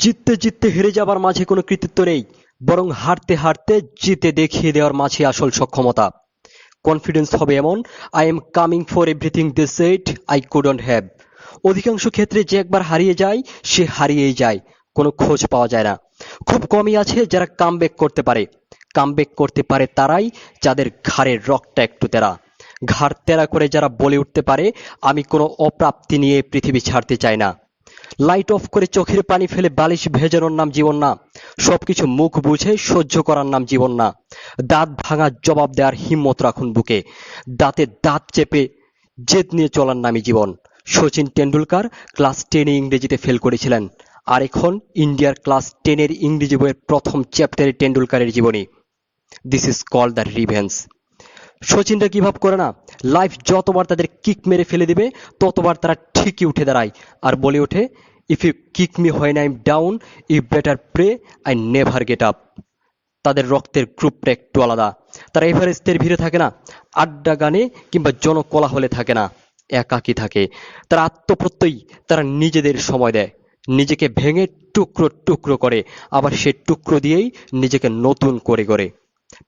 জিততে জিততে হেরে যাবার মাঝে কোনো কৃতিত্ব নেই, বরং হারতে হারতে জিতে দেখিয়ে দেওয়ার মাঝে আসল সক্ষমতা। কনফিডেন্স হবে এমন, I am coming for everything they said I couldn't have. অধিকাংশ ক্ষেত্রে যে একবার হারিয়ে যায় সে হারিয়েই যায়, কোনো খোঁজ পাওয়া যায় না। খুব কমই আছে যারা কামব্যাক করতে পারে। কামব্যাক করতে পারে তারাই যাদের ঘাড়ের রগটা একটু তেরা। ঘাড় তেরা করে যারা বলে উঠতে পারে, আমি কোনো অপ্রাপ্তি নিয়ে পৃথিবী ছাড়তে চাই না। লাইট অফ করে চোখের পানি ফেলে বালিশ ভেজানোর নাম জীবন না। সবকিছু মুখ বুঝে সহ্য করার নাম জীবন না। দাঁত ভাঙার জবাব দেওয়ার হিম্মত রাখুন বুকে। দাঁতে দাঁত চেপে জেদ নিয়ে চলার নামই জীবন। সচিন টেন্ডুলকার ক্লাস 10-এ ইংরেজিতে ফেল করেছিলেন, আর এখন ইন্ডিয়ার ক্লাস 10-এর ইংরেজি বইয়ের প্রথম চ্যাপ্টারে টেন্ডুলকারের জীবনী। This is called the revenge. সচিনরা কি ভাব করে না, লাইফ যতবার তাদের কিক মেরে ফেলে দিবে ততবার তারা ঠিকই উঠে দাঁড়ায় আর বলে ওঠে, if you kick me when I am down, you better pray I never get up. তাদের রক্তের গ্রুপটা একটু আলাদা। তারা এভারেস্টের ভিড়ে থাকে না, আড্ডা গানে কিংবা জনকোলাহলে থাকে না, একাকী থাকে। তারা আত্মপ্রত্যয়ী, তারা নিজেদের সময় দেয়, নিজেকে ভেঙে টুকরো টুকরো করে, আবার সে টুকরো দিয়েই নিজেকে নতুন করে গড়ে।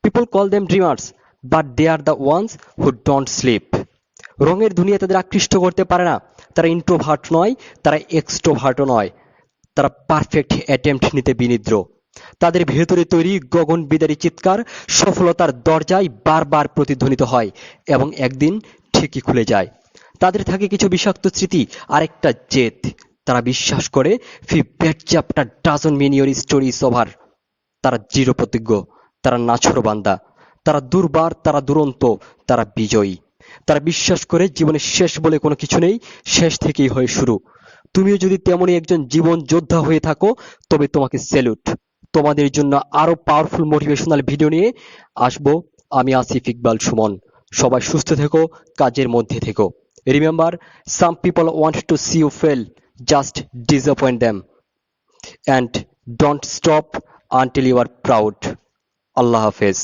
People call them dreamers, but they are the ones who don't sleep. রঙের দুনিয়া তাদের আকৃষ্ট করতে পারে না। তারা ইন্ট্রোভার্ট নয়, তারা এক্সট্রোভার্টও নয়। তারা পারফেক্ট অ্যাটেম্প্ট নিতে বিনিদ্র। তাদের ভেতরে তৈরি গগন বিদারী চিৎকার সফলতার দরজায় বারবার প্রতিধ্বনিত হয় এবং একদিন ঠিকই খুলে যায়। তাদের থাকে কিছু বিষাক্ত স্মৃতি, আরেকটা জেদ। তারা বিশ্বাস করে, few bad chapter doesn't mean your story is over. তারা দৃঢ় প্রতিজ্ঞ, তারা নাছোড়বান্দা, তারা দুর্বার, তারা দুরন্ত, তারা বিজয়ী। তারা বিশ্বাস করে জীবনের শেষ বলে কোনো কিছু নেই, শেষ থেকেই হয় শুরু। তুমিও যদি তেমনই একজন জীবন যোদ্ধা হয়ে থাকো, তবে তোমাকে স্যালুট। তোমাদের জন্য আরো পাওয়ারফুল মোটিভেশনাল ভিডিও নিয়ে আসবো আমি, আসিফ ইকবাল সুমন। সবাই সুস্থ থেকো, কাজের মধ্যে থেকো। Remember, some people want to see you fail, just disappoint them, and don't stop until you are proud. আল্লাহ হাফেজ।